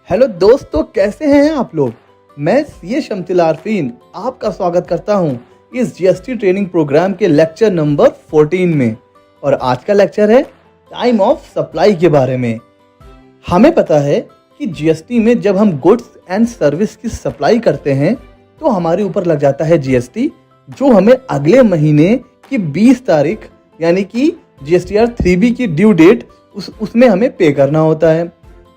Hello दोस्तों, कैसे हैं आप लोग। मैं सीए शमतिल आरफीन आपका स्वागत करता हूं इस जीएसटी ट्रेनिंग प्रोग्राम के लेक्चर नंबर 14 में। और आज का लेक्चर है टाइम ऑफ सप्लाई के बारे में। हमें पता है कि जीएसटी में जब हम गुड्स एंड सर्विस की सप्लाई करते हैं तो हमारे ऊपर लग जाता है जीएसटी, जो हमें अगले महीने की 20 तारीख यानी कि जीएसटीआर 3B की ड्यू डेट उसमें हमें पे करना होता है।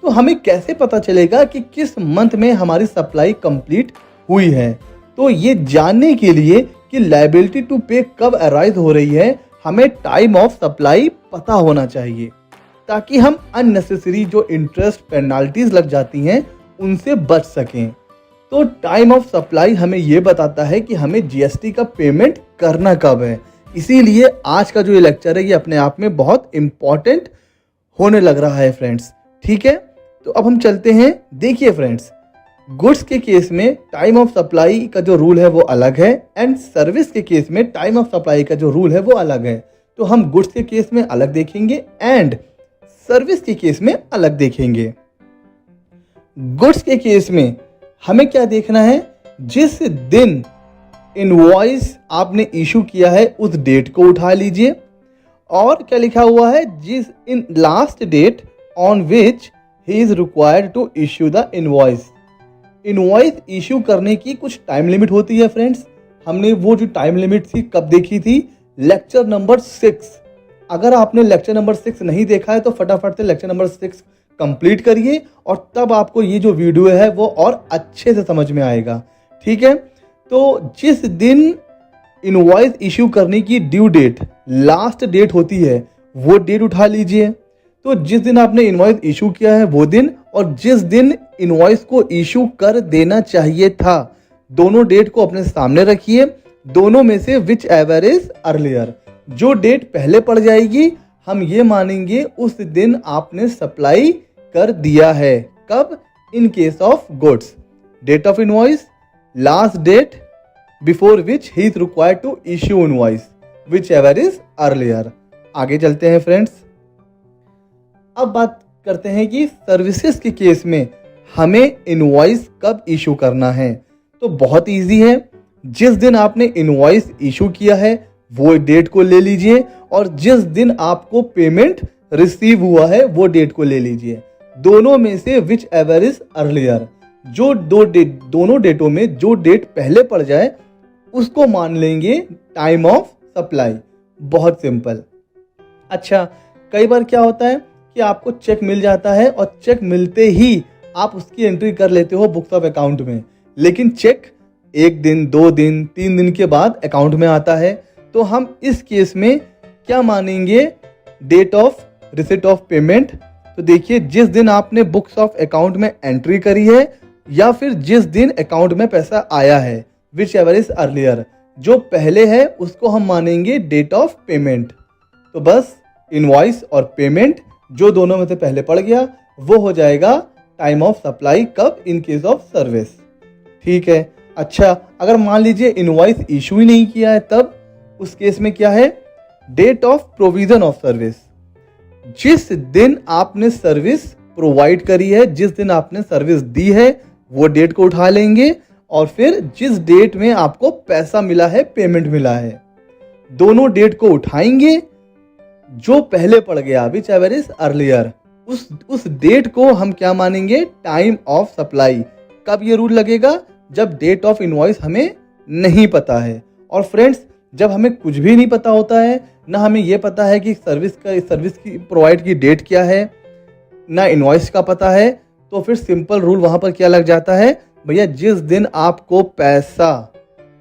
तो हमें कैसे पता चलेगा कि किस मंथ में हमारी सप्लाई कंप्लीट हुई है। तो ये जानने के लिए कि लायबिलिटी टू पे कब अराइज हो रही है, हमें टाइम ऑफ सप्लाई पता होना चाहिए, ताकि हम अननेसेसरी जो इंटरेस्ट पेनाल्टीज लग जाती हैं उनसे बच सकें। तो टाइम ऑफ सप्लाई हमें ये बताता है कि हमें जीएसटी का पेमेंट करना कब है। इसीलिए आज का जो ये लेक्चर है ये अपने आप में बहुत इंपॉर्टेंट होने लग रहा है फ्रेंड्स। ठीक है, तो अब हम चलते हैं। देखिए फ्रेंड्स, गुड्स के केस में टाइम ऑफ सप्लाई का जो रूल है वो अलग है एंड सर्विस के केस में टाइम ऑफ सप्लाई का जो रूल है वो अलग है। तो हम गुड्स के केस में अलग देखेंगे एंड सर्विस के केस में अलग देखेंगे। गुड्स के केस में हमें क्या देखना है, जिस दिन इनवॉइस आपने इशू किया है उस डेट को उठा लीजिए। और क्या लिखा हुआ है, जिस in last date on which he is required to issue the invoice. Invoice issue करने की कुछ टाइम लिमिट होती है फ्रेंड्स। हमने वो जो टाइम लिमिट थी कब देखी थी, लेक्चर नंबर 6। अगर आपने लेक्चर नंबर 6 नहीं देखा है तो फटाफट से लेक्चर नंबर 6 कंप्लीट करिए और तब आपको ये जो वीडियो है वो और अच्छे से समझ में आएगा। ठीक है, तो जिस दिन इनवॉइस इश्यू करने की ड्यू डेट लास्ट डेट होती है वो डेट उठा लीजिए। तो जिस दिन आपने इनवॉइस इशू किया है वो दिन और जिस दिन इनवॉइस को इशू कर देना चाहिए था, दोनों डेट को अपने सामने रखिए। दोनों में से विच एवर इज अर्लियर, जो डेट पहले पड़ जाएगी हम ये मानेंगे उस दिन आपने सप्लाई कर दिया है। कब? In case of goods, date of invoice, last date before which he is required to issue invoice, whichever is earlier. आगे चलते हैं फ्रेंड्स। अब बात करते हैं कि सर्विसेज के केस में हमें इनवॉइस कब इशू करना है। तो बहुत इजी है, जिस दिन आपने इनवॉइस इशू किया है वो डेट को ले लीजिए और जिस दिन आपको पेमेंट रिसीव हुआ है वो डेट को ले लीजिए। दोनों में से विच एवर इज अर्लियर, जो दोनों डेटों में जो डेट पहले पड़ जाए उसको मान लेंगे टाइम ऑफ सप्लाई। बहुत सिंपल। अच्छा, कई बार क्या होता है कि आपको चेक मिल जाता है और चेक मिलते ही आप उसकी एंट्री कर लेते हो बुक्स ऑफ अकाउंट में, लेकिन चेक 1 दिन 2 दिन 3 दिन के बाद अकाउंट में आता है। तो हम इस केस में क्या मानेंगे, date of receipt of payment. तो देखिए, जिस दिन आपने बुक्स ऑफ अकाउंट में एंट्री करी है या फिर जिस दिन अकाउंट में पैसा आया है, विच एवर इज अर्लियर, जो पहले है उसको हम मानेंगे डेट ऑफ पेमेंट। तो बस इनवॉइस और पेमेंट जो दोनों में से पहले पड़ गया वो हो जाएगा टाइम ऑफ सप्लाई। कब? In case of service. ठीक है। अच्छा, अगर मान लीजिए इनवॉइस इशू ही नहीं किया है तब उस केस में क्या है, date of provision of service. जिस दिन आपने सर्विस प्रोवाइड करी है, जिस दिन आपने सर्विस दी है वो डेट को उठा लेंगे और फिर जिस डेट में आपको पैसा मिला है, पेमेंट मिला है, दोनों डेट को उठाएंगे। जो पहले पड़ गया विच एवर इज अर्लियर, उस डेट को हम क्या मानेंगे, टाइम ऑफ सप्लाई। कब ये रूल लगेगा, जब डेट ऑफ इनवॉइस हमें नहीं पता है। और फ्रेंड्स, जब हमें कुछ भी नहीं पता होता है, ना हमें ये पता है कि सर्विस की प्रोवाइड की डेट क्या है, ना इनवॉइस का पता है, तो फिर सिंपल रूल वहां पर क्या लग जाता है, भैया जिस दिन आपको पैसा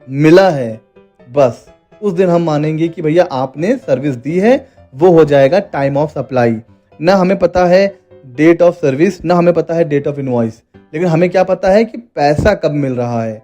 मिला है बस उस दिन हम मानेंगे कि भैया आपने सर्विस दी है, वो हो जाएगा टाइम ऑफ सप्लाई। ना हमें पता है डेट ऑफ सर्विस, ना हमें पता है डेट ऑफ इनवॉइस, लेकिन हमें क्या पता है कि पैसा कब मिल रहा है।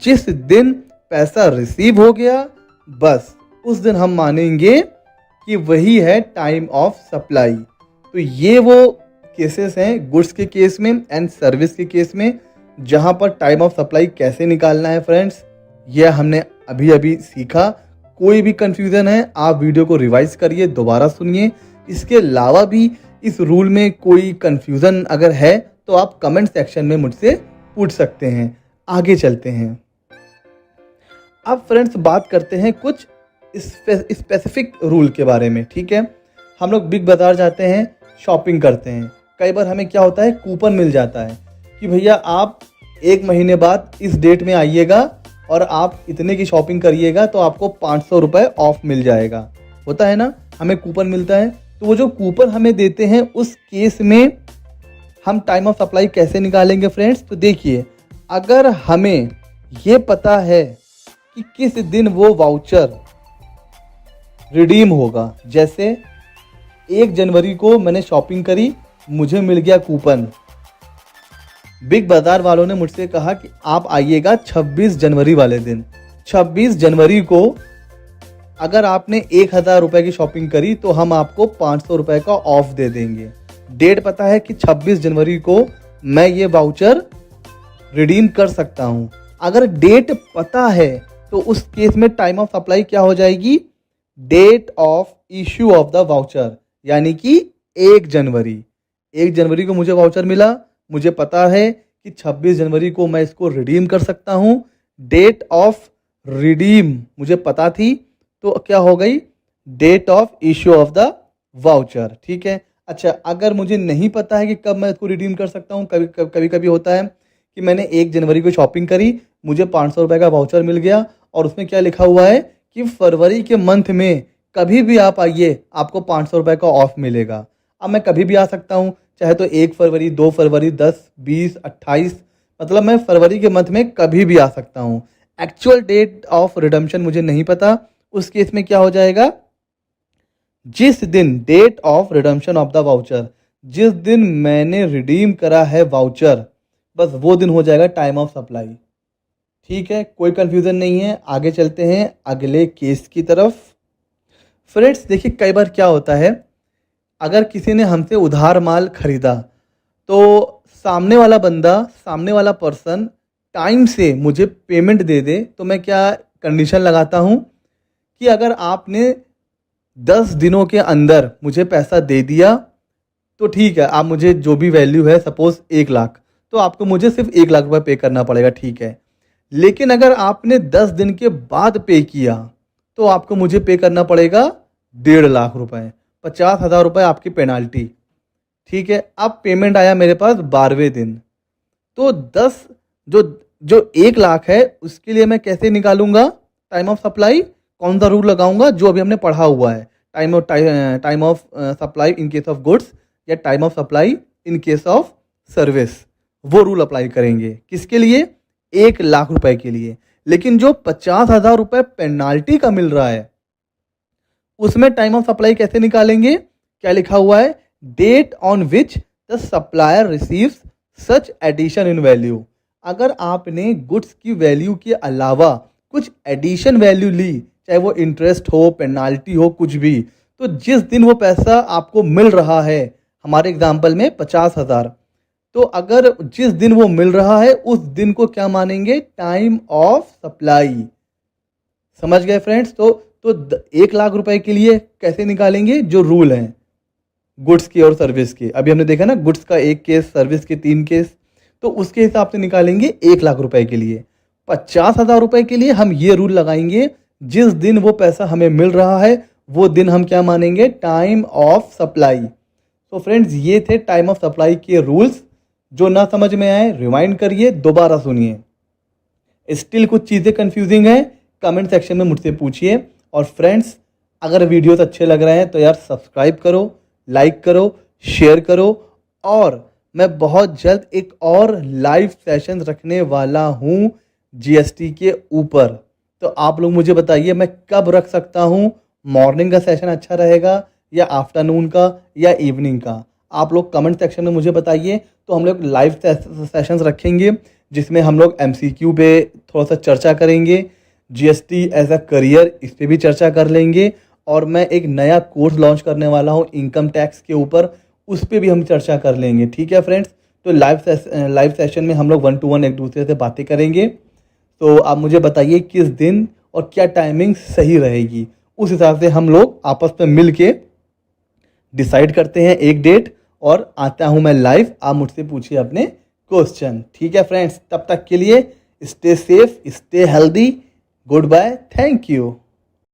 जिस दिन पैसा रिसीव हो गया बस उस दिन हम मानेंगे कि वही है टाइम ऑफ सप्लाई। तो ये वो केसेस हैं गुड्स के केस में एंड सर्विस के केस में, जहां पर टाइम ऑफ सप्लाई कैसे निकालना है फ्रेंड्स, यह हमने अभी अभी सीखा। कोई भी कंफ्यूजन है आप वीडियो को रिवाइज करिए, दोबारा सुनिए। इसके अलावा भी इस रूल में कोई कंफ्यूजन अगर है तो आप कमेंट सेक्शन में मुझसे पूछ सकते हैं। आगे चलते हैं। अब फ्रेंड्स बात करते हैं कुछ स्पेसिफिक रूल के बारे में। ठीक है, हम लोग बिग बाजार जाते हैं, शॉपिंग करते हैं। कई बार हमें क्या होता है, कूपन मिल जाता है कि भैया आप 1 महीने बाद इस डेट में आइएगा और आप इतने की शॉपिंग करिएगा तो आपको 500 रुपये ऑफ मिल जाएगा। होता है ना, हमें कूपन मिलता है। तो वो जो कूपन हमें देते हैं उस केस में हम टाइम ऑफ सप्लाई कैसे निकालेंगे फ्रेंड्स? तो देखिए, अगर हमें ये पता है कि किस दिन वो वाउचर रिडीम होगा, जैसे 1 जनवरी को मैंने शॉपिंग करी, मुझे मिल गया कूपन। बिग बाजार वालों ने मुझसे कहा कि आप आइएगा 26 जनवरी वाले दिन। 26 जनवरी को अगर आपने 1000 रुपये की शॉपिंग करी तो हम आपको 500 रुपये का ऑफ दे देंगे। डेट पता है कि 26 जनवरी को मैं ये वाउचर रिडीम कर सकता हूँ। अगर डेट पता है तो उस केस में टाइम ऑफ सप्लाई क्या हो जाएगी? Date of issue of the voucher, यानी कि 1 जनवरी। 1 जनवरी को मुझे वाउचर मिला, मुझे पता है कि 26 जनवरी को मैं इसको रिडीम कर सकता हूँ। डेट ऑफ रिडीम मुझे पता थी, तो क्या हो गई? Date of issue of the voucher. ठीक है। अच्छा, अगर मुझे नहीं पता है कि कब मैं इसको रिडीम कर सकता हूँ, कभी कभी होता है कि मैंने 1 जनवरी को शॉपिंग करी, मुझे 500 रुपये का वाउचर मिल गया और उसमें क्या लिखा हुआ है कि फरवरी के मंथ में कभी भी आप आइए, आपको 500 रुपये का ऑफ मिलेगा। अब मैं कभी भी आ सकता हूँ, चाहे तो 1 फरवरी, 2 फरवरी, 10, 20, 28, मतलब मैं फरवरी के मंथ में कभी भी आ सकता हूँ। एक्चुअल डेट ऑफ रिडम्पशन मुझे नहीं पता, उस केस में क्या हो जाएगा? जिस दिन date of redemption of the voucher, जिस दिन मैंने रिडीम करा है वाउचर, बस वो दिन हो जाएगा टाइम ऑफ सप्लाई। ठीक है, कोई कंफ्यूजन नहीं है। आगे चलते हैं अगले केस की तरफ। फ्रेंड्स देखिए, कई बार क्या होता है, अगर किसी ने हमसे उधार माल खरीदा तो सामने वाला बंदा, सामने वाला पर्सन टाइम से मुझे पेमेंट दे दे, तो मैं क्या कंडीशन लगाता हूँ कि अगर आपने 10 दिनों के अंदर मुझे पैसा दे दिया तो ठीक है, आप मुझे जो भी वैल्यू है, सपोज 1 लाख, तो आपको मुझे सिर्फ 1 लाख रुपये पे करना पड़ेगा। ठीक है। लेकिन अगर आपने 10 दिन के बाद पे किया तो आपको मुझे पे करना पड़ेगा 1.5 लाख रुपए, 50,000 रुपये आपकी पेनाल्टी। ठीक है। अब पेमेंट आया मेरे पास 12वें दिन, तो 10 जो 1 लाख है उसके लिए मैं कैसे निकालूंगा टाइम ऑफ सप्लाई? कौन सा रूल लगाऊंगा? जो अभी हमने पढ़ा हुआ है, time of supply in case of goods या time of supply in case of service, वो रूल अप्लाई करेंगे। किसके लिए? 1 लाख रुपए के लिए। लेकिन जो 50,000 रुपये पेनाल्टी का मिल रहा है, उसमें टाइम ऑफ सप्लाई कैसे निकालेंगे? क्या लिखा हुआ है? Date on which the supplier receives such addition in value. अगर आपने गुड्स की वैल्यू के अलावा कुछ एडिशन वैल्यू ली, चाहे वो इंटरेस्ट हो, पेनाल्टी हो, कुछ भी, तो जिस दिन वो पैसा आपको मिल रहा है, हमारे एग्जाम्पल में 50,000, तो अगर जिस दिन वो मिल रहा है उस दिन को क्या मानेंगे? Time of supply. समझ गए फ्रेंड्स? तो 1 लाख रुपए के लिए कैसे निकालेंगे? जो रूल हैं गुड्स की और सर्विस की, अभी हमने देखा ना, गुड्स का 1 केस, सर्विस के 3 केस, तो उसके हिसाब से निकालेंगे 1 लाख रुपए के लिए। 50,000 रुपए के लिए हम ये रूल लगाएंगे, जिस दिन वो पैसा हमें मिल रहा है वो दिन हम क्या मानेंगे? Time of supply. तो फ्रेंड्स ये थे टाइम ऑफ सप्लाई के रूल्स। जो ना समझ में आए रिवाइंड करिए, दोबारा सुनिए। स्टिल कुछ चीज़ें कंफ्यूजिंग है, कमेंट सेक्शन में मुझसे पूछिए। और फ्रेंड्स अगर वीडियोस अच्छे लग रहे हैं तो यार सब्सक्राइब करो, लाइक करो, शेयर करो। और मैं बहुत जल्द एक और लाइव सेशन रखने वाला हूँ जीएसटी के ऊपर, तो आप लोग मुझे बताइए मैं कब रख सकता हूँ। मॉर्निंग का सेशन अच्छा रहेगा या आफ्टरनून का या इवनिंग का? आप लोग कमेंट सेक्शन में मुझे बताइए। तो हम लोग लाइव सेशंस रखेंगे जिसमें हम लोग एमसीक्यू पे थोड़ा सा चर्चा करेंगे, जीएसटी एज अ करियर इस पर भी चर्चा कर लेंगे। और मैं एक नया कोर्स लॉन्च करने वाला हूँ इनकम टैक्स के ऊपर, उस पर भी हम चर्चा कर लेंगे। ठीक है फ्रेंड्स? तो लाइव सेशन में हम लोग 1 to 1 एक दूसरे से बातें करेंगे। तो आप मुझे बताइए किस दिन और क्या टाइमिंग सही रहेगी, उस हिसाब से हम लोग आपस में मिल के डिसाइड करते हैं एक डेट और आता हूँ मैं लाइव, आप मुझसे पूछिए अपने क्वेश्चन। ठीक है फ्रेंड्स, तब तक के लिए stay safe, stay healthy, goodbye, thank you.